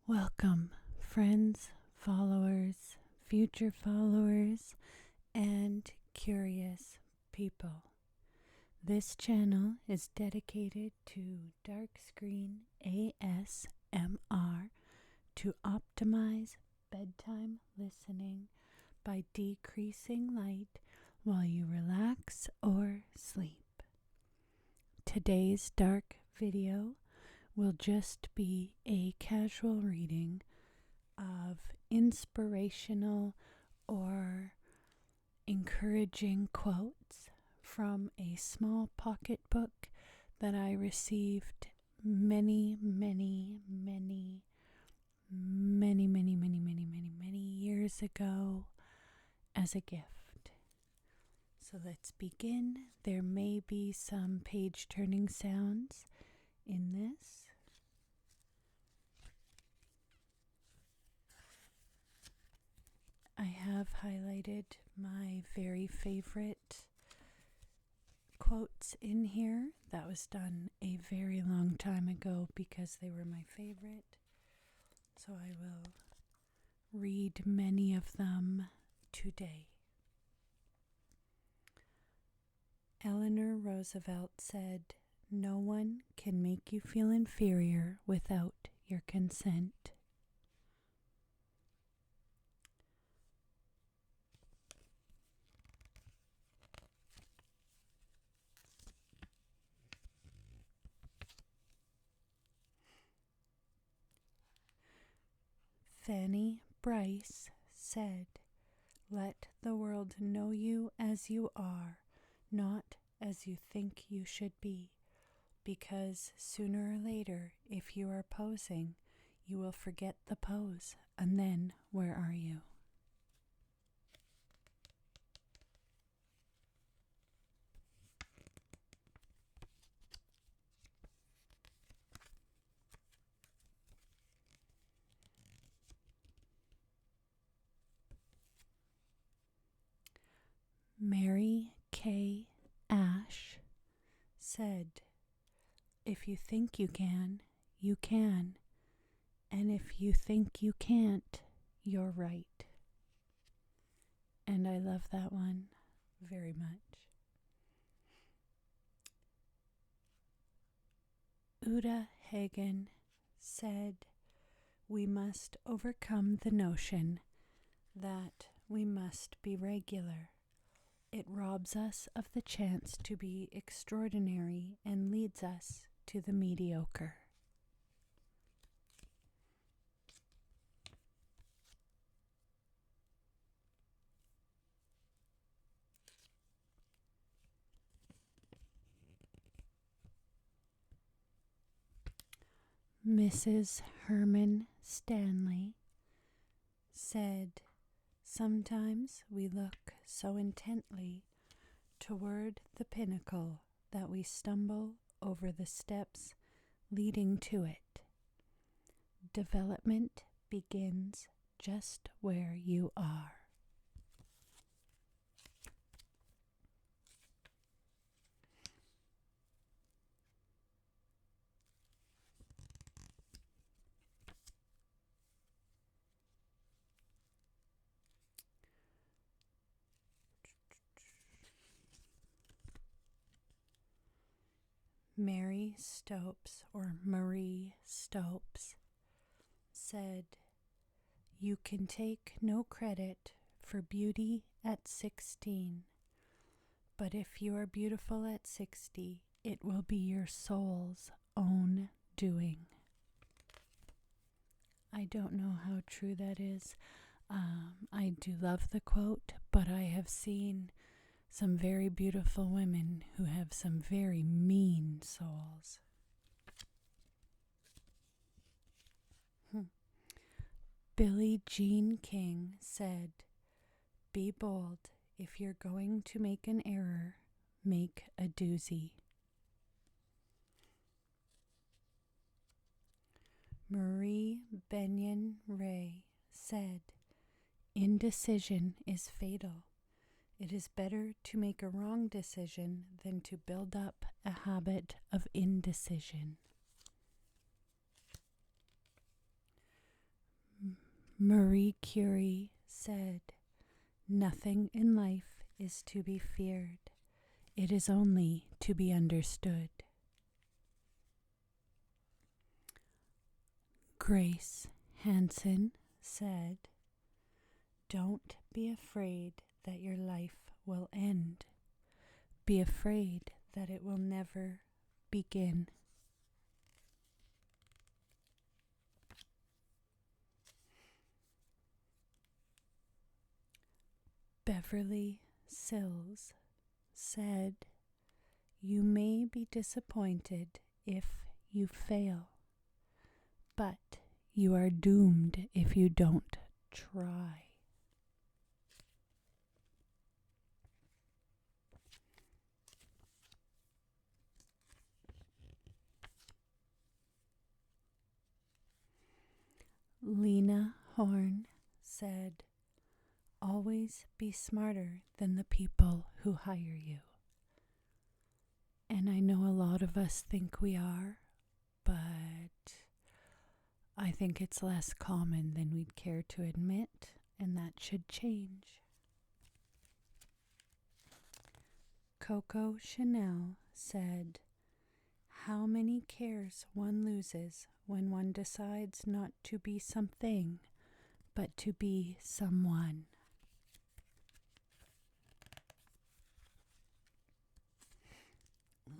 Welcome, friends, followers, future followers, and curious people. This channel is dedicated to dark screen ASMR to optimize bedtime listening by decreasing light while you relax or sleep. Today's dark video will just be a casual reading of inspirational or encouraging quotes from a small pocketbook that I received many years ago as a gift. So let's begin. There may be some page turning sounds in this. I have highlighted my very favorite quotes in here. That was done a very long time ago because they were my favorite. So I will read many of them today. Eleanor Roosevelt said, "No one can make you feel inferior without your consent." Fanny Bryce said, "Let the world know you as you are, not as you think you should be, because sooner or later, if you are posing, you will forget the pose, and then where are you?" Mary Kay Ash said, "If you think you can, you can. And if you think you can't, you're right." And I love that one very much. Uta Hagen said, "We must overcome the notion that we must be regular. It robs us of the chance to be extraordinary and leads us to the mediocre." Mrs. Herman Stanley said, "Sometimes we look so intently toward the pinnacle that we stumble over the steps leading to it. Development begins just where you are." Mary Stopes, or Marie Stopes, said, "You can take no credit for beauty at 16, but if you are beautiful at 60, it will be your soul's own doing." I don't know how true that is. I do love the quote, but I have seen some very beautiful women who have some very mean souls. Billie Jean King said, "Be bold. If you're going to make an error, make a doozy." Marie Benyon Ray said, "Indecision is fatal. It is better to make a wrong decision than to build up a habit of indecision." Marie Curie said, "Nothing in life is to be feared. It is only to be understood." Grace Hansen said, "Don't be afraid that your life will end. Be afraid that it will never begin." Beverly Sills said, "You may be disappointed if you fail, but you are doomed if you don't try." Lena Horne said, "Always be smarter than the people who hire you." And I know a lot of us think we are, but I think it's less common than we'd care to admit, and that should change. Coco Chanel said, "How many cares one loses when one decides not to be something, but to be someone."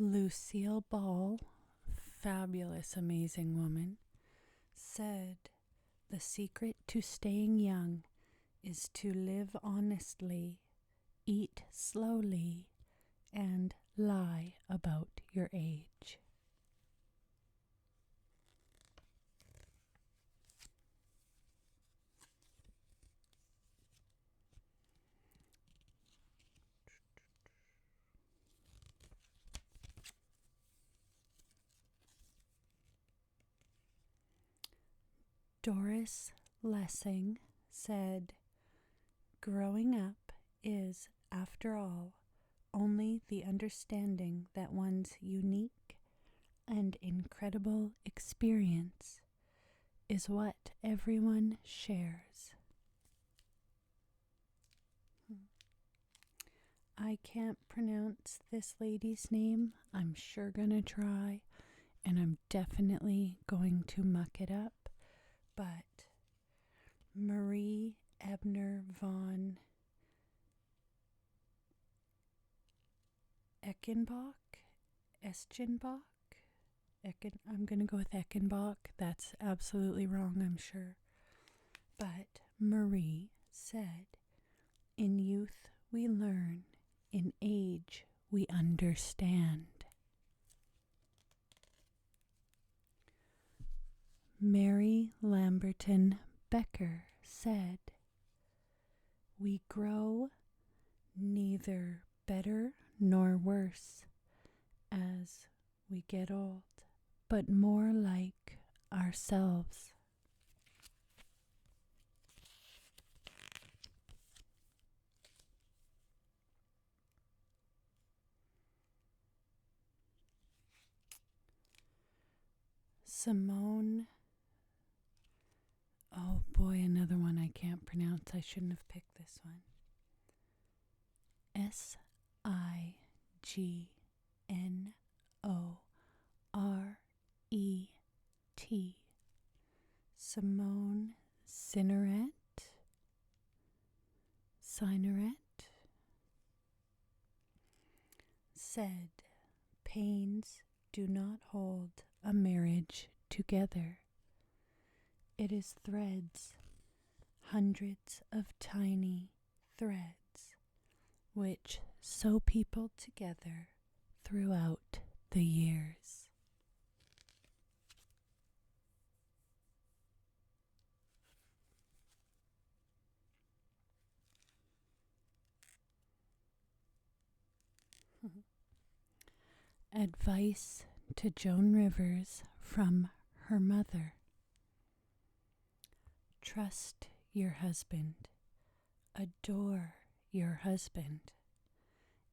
Lucille Ball, fabulous, amazing woman, said, "The secret to staying young is to live honestly, eat slowly, and lie about your age." Doris Lessing said, "Growing up is, after all, only the understanding that one's unique and incredible experience is what everyone shares." I can't pronounce this lady's name. I'm sure gonna try, and I'm definitely going to muck it up. But Marie Ebner von Eschenbach. I'm going to go with Eckenbach. That's absolutely wrong, I'm sure. But Marie said, "In youth we learn, in age we understand." Mary Lamberton Becker said, "We grow neither better nor worse as we get old, but more like ourselves." Simone, oh boy, another one I can't pronounce. I shouldn't have picked this one. Signoret. Simone Signoret said, "Pains do not hold a marriage together. It is threads, hundreds of tiny threads, which sew people together throughout the years." Advice to Joan Rivers from her mother: "Trust your husband, adore your husband,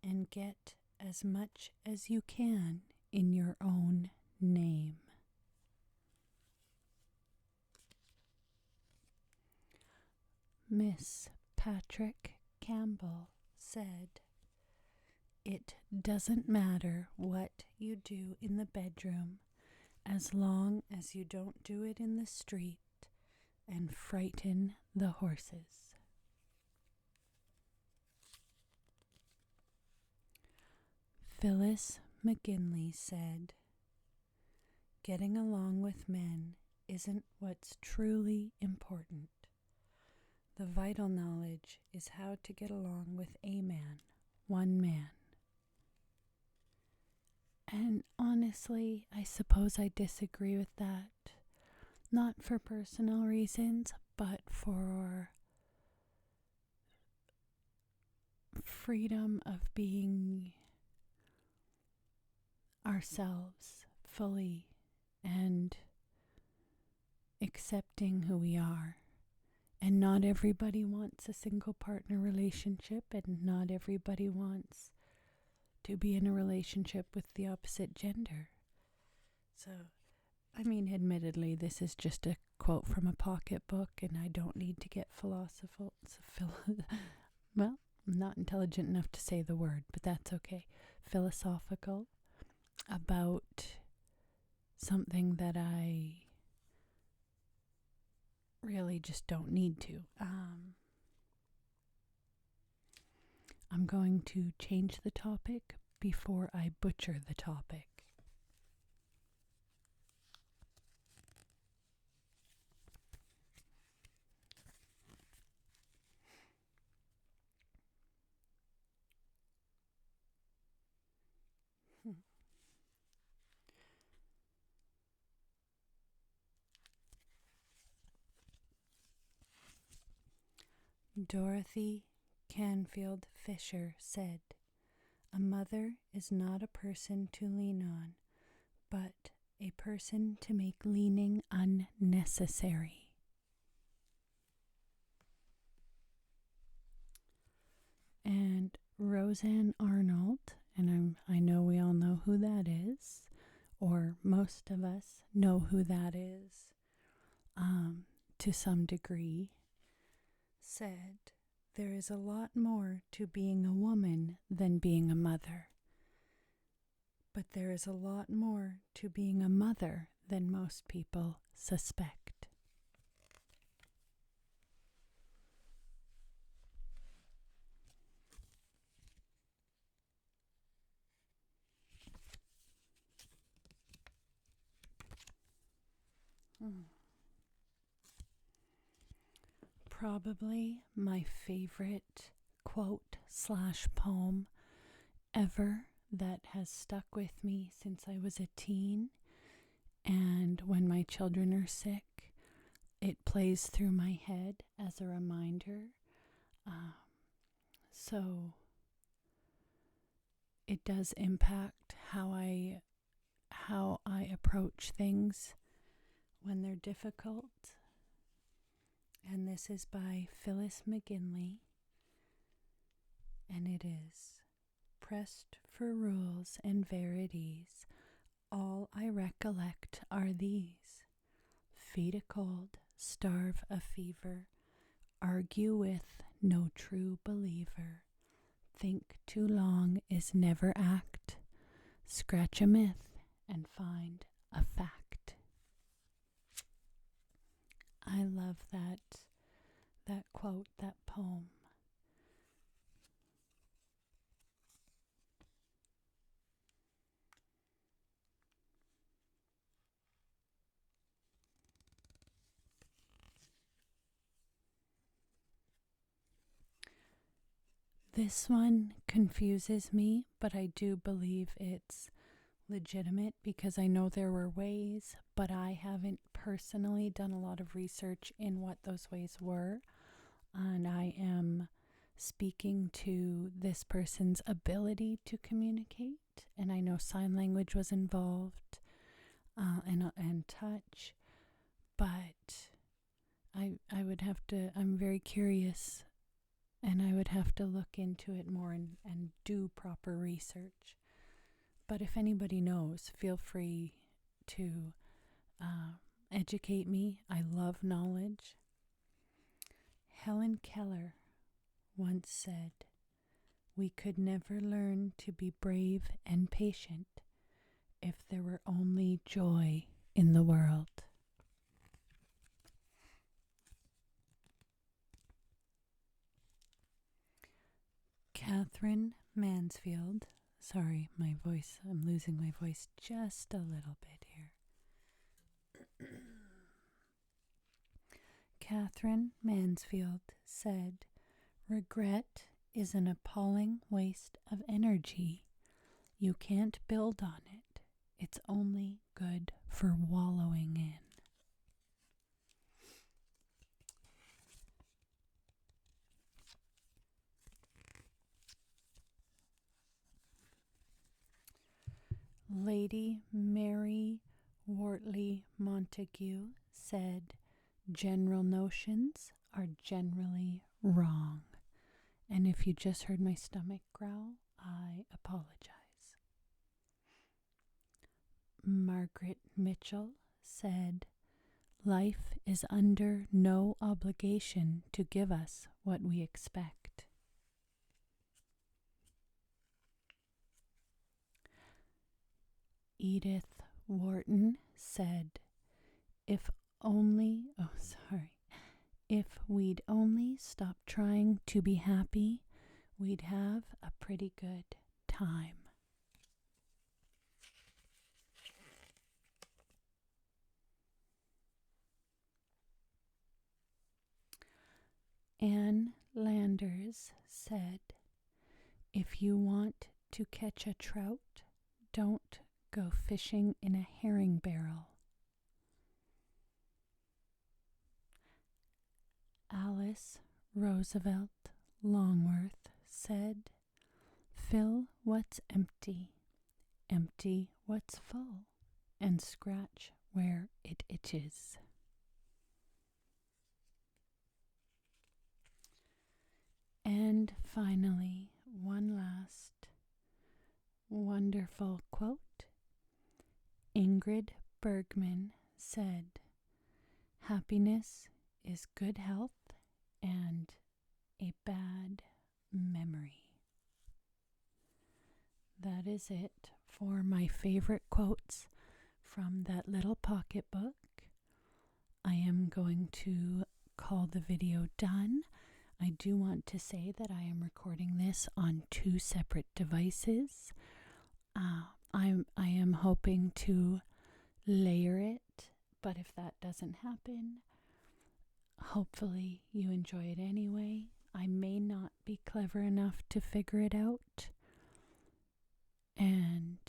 and get as much as you can in your own name." Miss Patrick Campbell said, "It doesn't matter what you do in the bedroom as long as you don't do it in the street and frighten the horses." Phyllis McGinley said, "Getting along with men isn't what's truly important. The vital knowledge is how to get along with a man, one man." And honestly, I suppose I disagree with that. Not for personal reasons, but for freedom of being ourselves fully and accepting who we are. And not everybody wants a single partner relationship, and not everybody wants to be in a relationship with the opposite gender. So, I mean, admittedly, this is just a quote from a pocketbook, and I don't need to get philosophical. Well, I'm not intelligent enough to say the word, but that's okay. Philosophical about something that I really just don't need to. I'm going to change the topic before I butcher the topic. Dorothy Canfield Fisher said, "A mother is not a person to lean on, but a person to make leaning unnecessary." And Roseanne Arnold, and I know we all know who that is, or most of us know who that is to some degree, said, "There is a lot more to being a woman than being a mother. But there is a lot more to being a mother than most people suspect." Probably my favorite quote/poem ever that has stuck with me since I was a teen, and when my children are sick, it plays through my head as a reminder. So it does impact how I approach things when they're difficult. And this is by Phyllis McGinley, and it is, "Pressed for rules and verities, all I recollect are these: feed a cold, starve a fever, argue with no true believer, think too long is never act, scratch a myth and find a fact." I love that quote, that poem. This one confuses me, but I do believe it's legitimate because I know there were ways, but I haven't personally done a lot of research in what those ways were. And I am speaking to this person's ability to communicate. And I know sign language was involved and touch. But I would have to, I'm very curious, and I would have to look into it more and do proper research. But if anybody knows, feel free to educate me. I love knowledge. Helen Keller once said, "We could never learn to be brave and patient if there were only joy in the world." Catherine Mansfield, sorry, I'm losing my voice just a little bit here. Catherine Mansfield said, "Regret is an appalling waste of energy. You can't build on it. It's only good for wallowing in." Lady Mary Wortley Montagu said, "General notions are generally wrong." And if you just heard my stomach growl, I apologize. Margaret Mitchell said, "Life is under no obligation to give us what we expect." Edith Wharton said, if we'd only stop trying to be happy, we'd have a pretty good time." Anne Landers said, "If you want to catch a trout, don't go fishing in a herring barrel." Alice Roosevelt Longworth said, "Fill what's empty, empty what's full, and scratch where it itches." And finally, one last wonderful quote. Ingrid Bergman said, "Happiness is good health and a bad memory." That is it for my favorite quotes from that little pocketbook. I am going to call the video done. I do want to say that I am recording this on 2 separate devices. I am hoping to layer it, but if that doesn't happen, hopefully you enjoy it anyway. I may not be clever enough to figure it out, and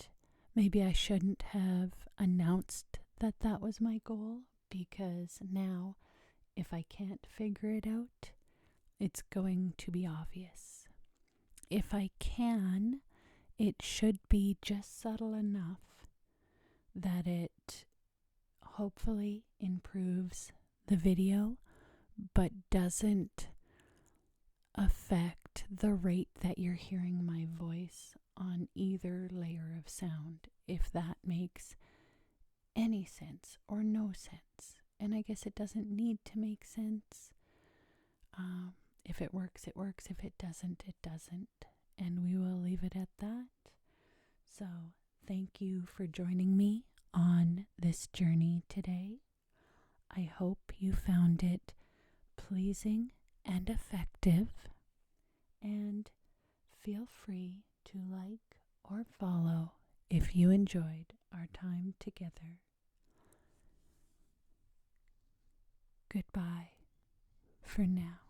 maybe I shouldn't have announced that that was my goal, because now if I can't figure it out, it's going to be obvious. If I can, it should be just subtle enough that it hopefully improves the video, but doesn't affect the rate that you're hearing my voice on either layer of sound, if that makes any sense or no sense. And I guess it doesn't need to make sense. If it works, it works. If it doesn't, it doesn't. And we will leave it at that. So thank you for joining me on this journey today. I hope you found it pleasing and effective. And feel free to like or follow if you enjoyed our time together. Goodbye for now.